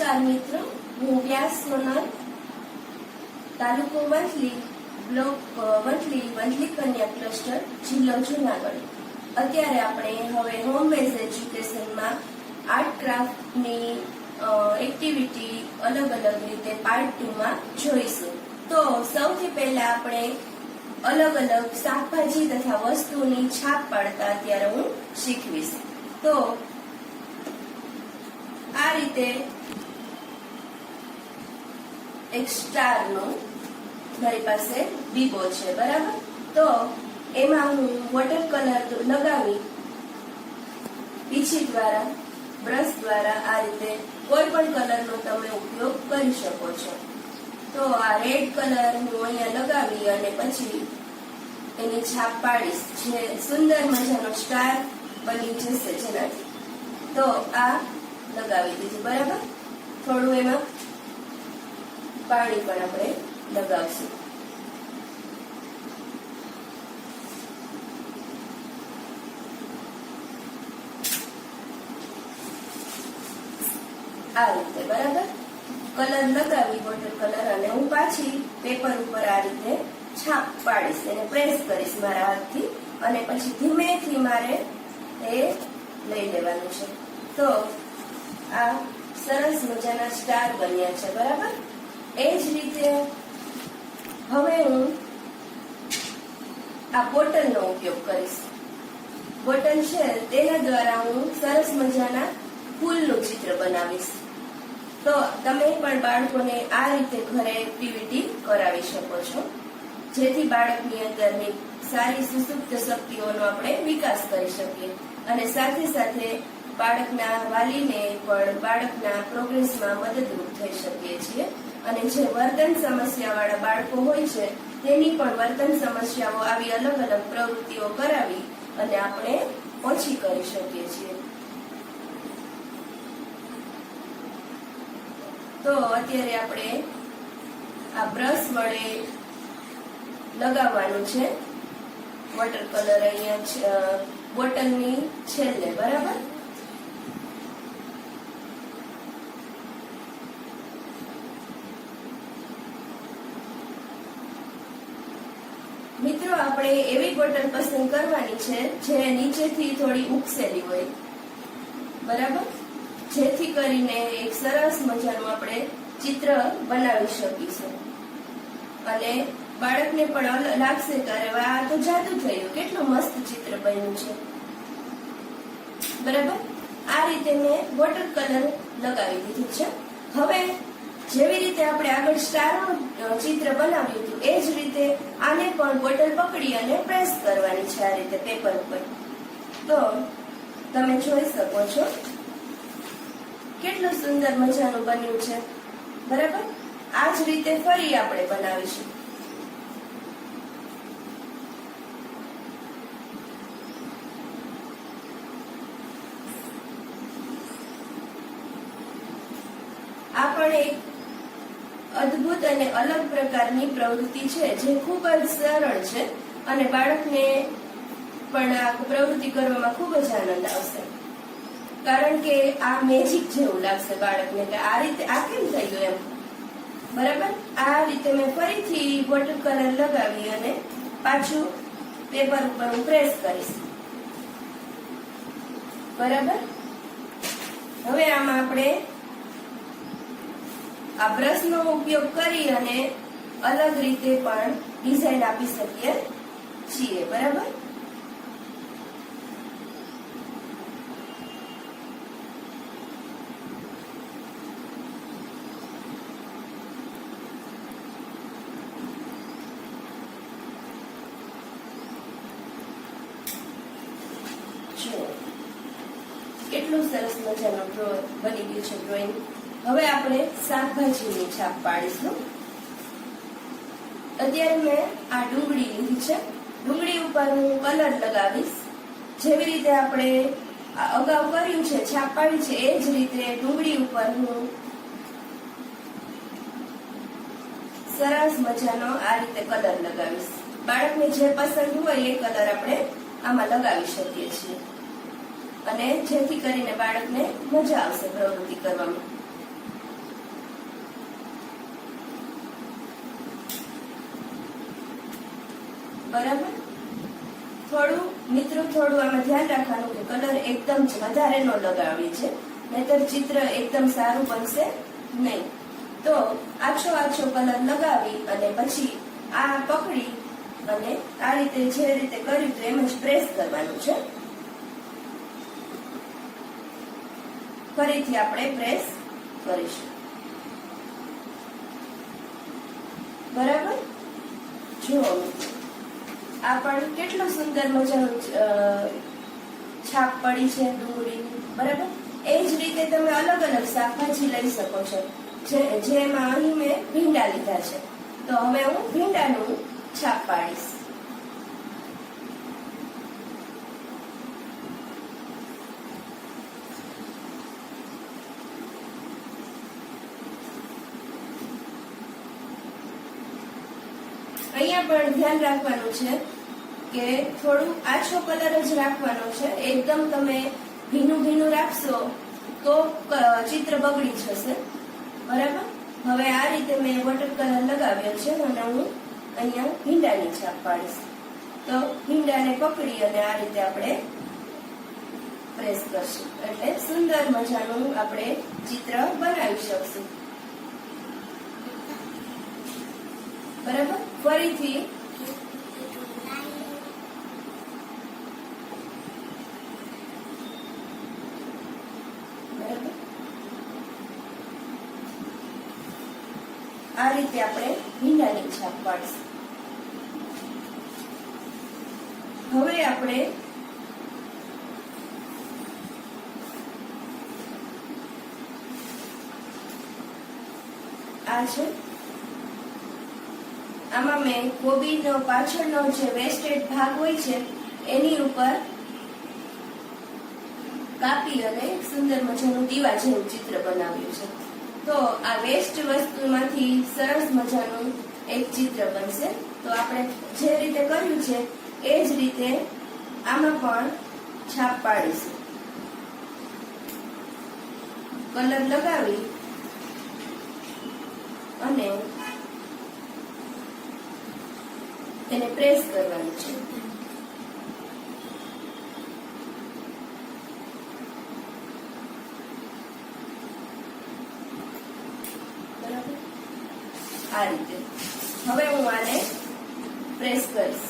નમસ્કાર મિત્રો, હું વ્યાસ સોનલ, તાલુકો વંથલી, બ્લોક વંથલી કન્યા ક્લસ્ટર, જિલ્લો જુનાગઢ. અત્યારે આપણે હવે હોમ બેઝ એજ્યુકેશનમાં આર્ટ ક્રાફ્ટની એક્ટિવિટી અલગ અલગ રીતે પાર્ટ 2 માં જોઈશું. તો સૌથી પહેલા આપણે અલગ અલગ શાકભાજી તથા વસ્તુની છાપ પાડતા અત્યારે હું શીખવીશ. તો આ રીતે એક સ્ટાર નો મારી પાસે બીબો છે, બરાબર. તો એમાં હું વોટર કલર લગાવી પીછી દ્વારા, બ્રશ દ્વારા આ રીતે કોઈ પણ કલરનો તમે ઉપયોગ કરી શકો છો. તો આ રેડ કલર હું અહીંયા લગાવી અને પછી એની છાપ પાડીશ, જે સુંદર મજાનો સ્ટાર બની જશે જેનાથી. તો આ લગાવી દીધું, બરાબર. થોડું એમાં પાણી પણ આપણે લગાવશું. આ રીતે, બરાબર. કલર લગાવી વોટર કલર અને હું પાછી પેપર ઉપર આ રીતે છાપ પાડીશ, એને પ્રેસ કરીશ મારા હાથથી અને પછી ધીમેથી મારે એ લઈ લેવાનું છે. તો આ સરસ મજાના સ્ટાર બન્યા છે, બરાબર. એ જ રીતે હવે હું આ બોટલનો ઉપયોગ કરીશ. બોટલ છે તેના દ્વારા હું સરસ મજાના ફૂલનું ચિત્ર બનાવીશ. તો તમે પણ બાળકોને આ રીતે ઘરે એક્ટિવિટી કરાવી શકો છો, જેથી બાળકની અંદરની સારી સુસુપ્ત શક્તિઓનો આપણે વિકાસ કરી શકીએ અને સાથે સાથે બાળકના વાલીને પણ બાળકના પ્રોગ્રેસમાં મદદરૂપ થઈ શકીએ છીએ. અને જે વર્તન સમસ્યાવાળા બાળકો હોય છે તેની પણ વર્તન સમસ્યાઓ આવી અલગ અલગ પ્રવૃત્તિઓ કરાવી અને આપણે ઓછી કરી શકીએ છીએ. તો અત્યારે આપણે આ બ્રશ વડે લગાવવાનું છે વોટર કલર અહીંયા બોટલની છેલ્લે, બરાબર. મિત્રો, આપણે એવી બોટલ પસંદ કરવાની છે જે નીચેથી થોડી ઉકસેલી હોય, બરાબર, જેથી કરીને એક સરસ મજાનું આપણે ચિત્ર બનાવી શકીશું અને બાળકને પણ લાગશે કે અરે વાહ, આ તો જાદુ થયું, કેટલું મસ્ત ચિત્ર બન્યું છે, બરાબર. આ રીતે મેં વોટર કલર લગાવી દીધું છે. હવે જેવી રીતે આપણે આગળ સ્ટારનું ચિત્ર બનાવ્યું હતું એ જ રીતે આને પણ બોટલ પકડી અને પ્રેસ કરવાની છે આ રીતે પેપર ઉપર. તો તમે જોઈ શકો છો કેટલું સુંદર મજાનું બન્યું છે, બરાબર. આ જ રીતે ફરી આપણે બનાવીશું. આ પણ એક અદ્ભુત અને અલગ પ્રકારની પ્રવૃત્તિ છે જે ખૂબ જ સરળ છે અને બાળકને પણ આ પ્રવૃત્તિ કરવામાં ખૂબ જ આનંદ આવશે, કારણ કે આ મેજિક જેવું લાગશે બાળકને કે આ રીતે આ કેમ થઈ ગયું એમ, બરાબર. આ રીતે મેં ફરીથી વોટર કલર લગાવી અને પાછું પેપર ઉપર હું પ્રેસ કરીશ, બરાબર. હવે આમાં આપણે આ બ્રશનો ઉપયોગ કરી અને અલગ રીતે પણ ડિઝાઇન આપી શકીએ છીએ, બરાબર. કેટલું સરસ મજાનું બની ગયું છે ડ્રોઈંગ. હવે આપણે શાકભાજીની છાપ પાડીશું. અત્યારે મેં આ ડુંગળી લીધી છે. ડુંગળી ઉપર હું કલર લગાવીશ. જેવી રીતે આપણે અગાઉ કર્યું છે, છાપ પાડી છે, એ જ રીતે ડુંગળી ઉપર હું સરસ મજાનો આ રીતે કલર લગાવીશ. બાળકને જે પસંદ હોય એ કલર આપણે આમાં લગાવી શકીએ છીએ અને જેથી કરીને બાળકને મજા આવશે પ્રવૃત્તિ કરવામાં. બરાબર. થોડું આમાં ધ્યાન રાખવાનું કે કલર એકદમ વધારે ન લગાવીએ છે, નહીતર ચિત્ર એકદમ સારું બનશે નહીં. તો આછો કલર લગાવી અને પછી આ પકડી અને આ રીતે જે રીતે કર્યું તો એમ જ પ્રેસ કરવાનું છે. ફરીથી આપણે પ્રેસ કરીશું. બરાબર. જુઓ આ પણ કેટલું સુંદર મજાનું છાપ પડી છે ડુંગળીની. બરાબર. એ જ રીતે તમે અલગ અલગ શાકભાજી લઈ શકો છો. જેમાં અહીં મેં ભીંડા લીધા છે, તો હવે હું ભીંડાનું છાપ પાડીશ. અહીંયા પણ ધ્યાન રાખવાનું છે કે થોડું આછો કલર જ રાખવાનો છે. એકદમ તમે ભીનું રાખશો તો ચિત્ર બગડી જશે. બરાબર. હવે આ રીતે મેં વોટર કલર લગાવ્યો છે અને હું અહીંયા ભીંડાની છાપ પાડીશ. તો ભીંડાને પકડી અને આ રીતે આપણે પ્રેસ કરશું એટલે સુંદર મજાનું આપણે ચિત્ર બનાવી શકશું. બરાબર. ફરીથી આ રીતે આપણે ભીંડાની છાપ પાડીશું. હવે આપણે આ છે આમાં મેં કોબીનો પાછળનો જે વેસ્ટેડ ભાગ હોય છે એની ઉપર કાપી અને સુંદર મજાનું દીવા જેવું ચિત્ર બનાવ્યું છે. તો આ વેસ્ટ વસ્તુમાંથી સરસ મજાનું એક ચિત્ર બનશે. તો આપણે જે રીતે કર્યું છે એ જ રીતે આમાં પણ છાપ પાડીશું. કલર લગાવી અને એને પ્રેસ કરવાનું છે. બરાબર. આ રીતે હવે હું આને પ્રેસ કરીશ.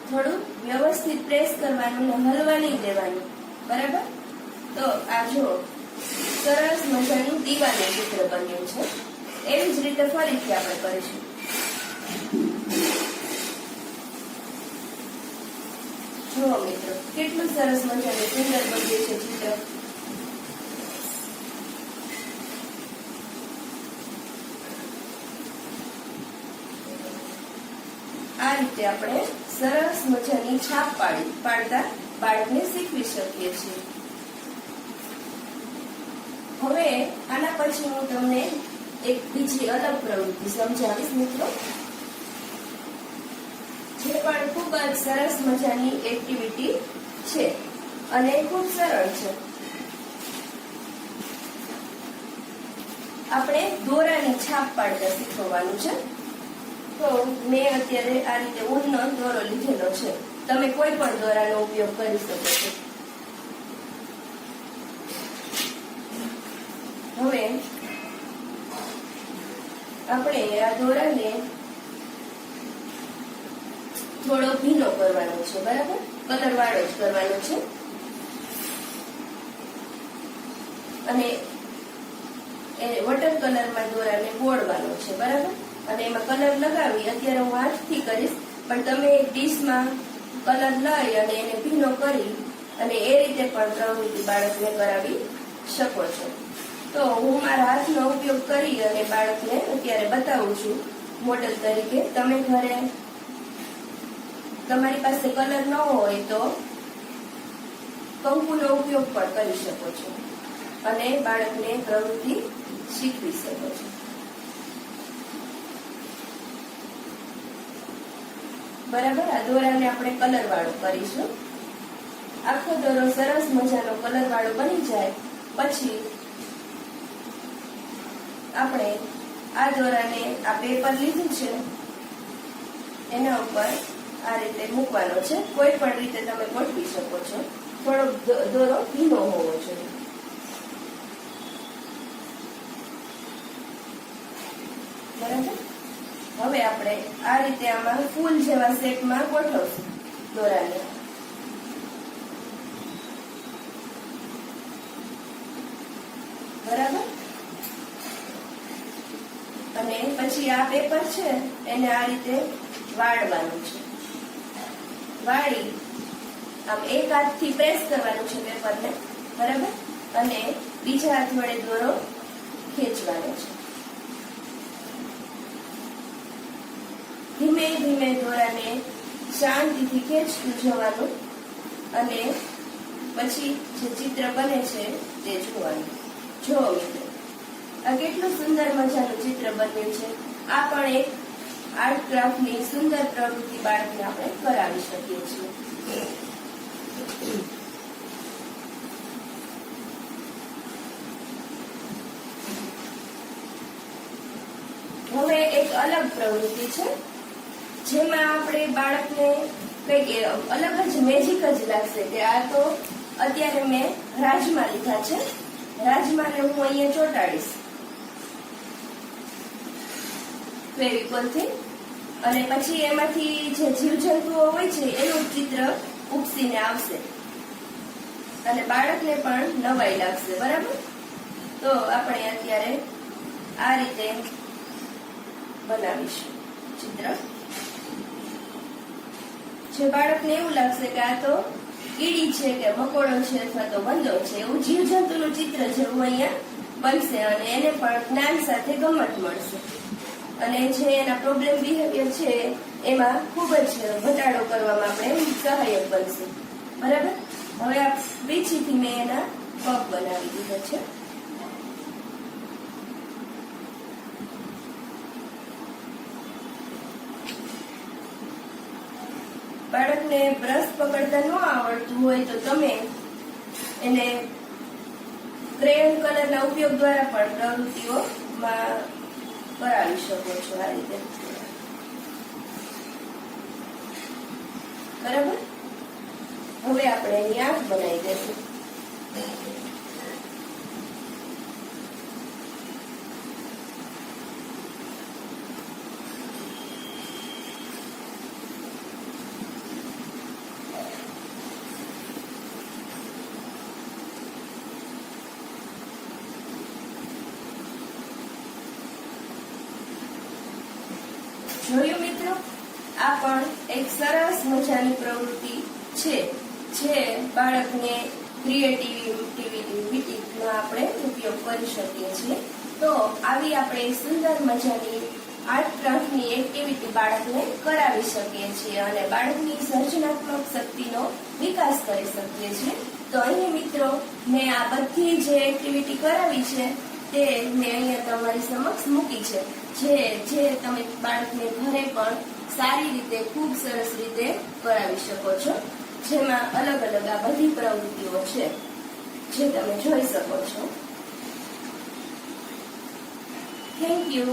થોડું વ્યવસ્થિત પ્રેસ કરવાનું ને હલવા નહીં દેવાનું. બરાબર. તો આ જો સરસ મજાનું દીવાનું ચિત્ર બન્યું છે. એવી જ રીતે ફરીથી આપણે કરીશું. જુઓ મિત્રો કેટલું સરસ મજાનું સુંદર બન્યું છે ચિત્ર. આ રીતે આપણે સરસ મજાની છાપ પાડતા બાળકને શીખવી શકીએ છીએ. હવે આના પછી હું તમને એક બીજી અલગ પ્રવૃત્તિ સમજાવીશ મિત્રો, જે પણ ખૂબ જ સરસ મજાની એક્ટિવિટી છે અને ખૂબ સરળ છે. આપણે દોરાની છાપ પાડતા શીખવવાનું છે. તો મેં અત્યારે આ રીતે ઊનનો દોરો લીધેલો છે. તમે કોઈ પણ દોરાનો ઉપયોગ કરી શકો છો. હવે આપણે આ દોરાને થોડો ભીનો કરવાનો છે. બરાબર. કલર વાળો જ કરવાનો છે અને એ વોટર કલરમાં દોરાને બોળવાનો છે. બરાબર. અને એમાં કલર લગાવી અત્યારે હું હાથથી કરીશ, પણ તમે એક ડીશમાં કલર લઈ અને એને ભીનો કરી અને એ રીતે પણ પ્રવૃત્તિ બાળકને કરાવી શકો છો. તો હું મારા હાથનો ઉપયોગ કરી અને બાળકને અત્યારે બતાવું છું મોડેલ તરીકે. તમે ઘરે તમારી પાસે કલર ન હોય તો કંકુનો ઉપયોગ પણ કરી શકો છો અને બાળકને પ્રવૃત્તિ શીખવી શકો છો. બરાબર. આ દોરાને આપણે કલર વાળો કરીશું. આખો દોરો સરસ મજાનો કલર વાળો બની જાય પછી આપણે આ દોરાને આ પેપર લીધું છે એના ઉપર આ રીતે મૂકવાનો છે. કોઈ પણ રીતે તમે ગોઠવી શકો છો. થોડો દોરો ભીનો હોવો જોઈએ. બરાબર. હવે આપણે આ રીતે આમાં ફૂલ જેવા શેપમાં ગોઠવશું દોરાને. બરાબર. અને પછી આ પેપર છે એને આ રીતે વાળવાનું છે. વાળી આમ એક હાથથી પ્રેસ કરવાનું છે પેપરને. બરાબર. અને બીજા હાથ વડે દોરો ખેંચવાનો છે. ધીમે ધીમે દોરાને શાંતિથી ખેંચતું જવાનું અને પછી જે ચિત્ર બને છે તે જોવાનું. જો મિત્રો, આ કેટલું સુંદર મજાનું ચિત્ર બન્યું છે. આ પણ એક આર્ટ ક્રાફ્ટની સુંદર પ્રવૃત્તિ બાળકને આપણે કરાવી શકીએ છીએ. હવે એક અલગ પ્રવૃત્તિ છે જેમાં આપણે બાળકને કઈક અલગ જ મેજિક જ લાગશે કે આ તો અત્યારે મેં રાજમા લીધા છે. રાજમાને હું અહીંયા ચોંટાડીશ ફેવિકોલથી અને પછી એમાંથી જે જીવજંતુઓ હોય છે એનું ચિત્ર ઉપસીને આવશે અને બાળકને પણ નવાઈ લાગશે. બરાબર. તો આપણે અત્યારે આ રીતે બનાવીશું ચિત્ર. જે બાળકને એવું લાગશે કે આ તો કીડી છે કે મકોડો છે અથવા તો બંદો છે એવું જીવજંતુનું ચિત્ર જેવું અહીંયા બનશે અને એને પણ જ્ઞાન સાથે ગમત મળશે અને જે એના પ્રોબ્લેમ બિહેવિયર છે એમાં ખૂબ જ ઘટાડો કરવામાં આપણે સહાયક બનશે. બરાબર. હવે આ બીજીથી મેં એના પગ બનાવી દીધો છે. બાળકને બ્રશ પકડતા ન આવડતું હોય તો તમે એને ક્રેયોન કલરના ઉપયોગ દ્વારા પણ પ્રવૃત્તિઓમાં કરાવી શકો છો આ રીતે. બરાબર. હવે આપણે એની આંખ બનાવી દઈશું. જોયું મિત્રો, આ પણ એક સરસ મજાની પ્રવૃત્તિ છે જે બાળકને ક્રિએટિવિટીનો આપણે ઉપયોગ કરી શકીએ છીએ. તો આવી આપણે સુંદર મજાની આર્ટ ક્રાફ્ટની એક્ટિવિટી બાળકને કરાવી શકીએ છીએ અને બાળકની સર્જનાત્મક શક્તિનો વિકાસ કરી શકીએ છીએ. તો અહીં મિત્રો મેં આ બધી જે એક્ટિવિટી કરાવી છે તે મેં અહીંયા તમારી સમક્ષ મૂકી છે જે તમે બાળકને ઘરે પણ સારી રીતે ખૂબ સરસ રીતે કરાવી શકો છો. જેમાં અલગ અલગ આ બધી પ્રવૃત્તિઓ છે જે તમે જોઈ શકો છો. Thank you.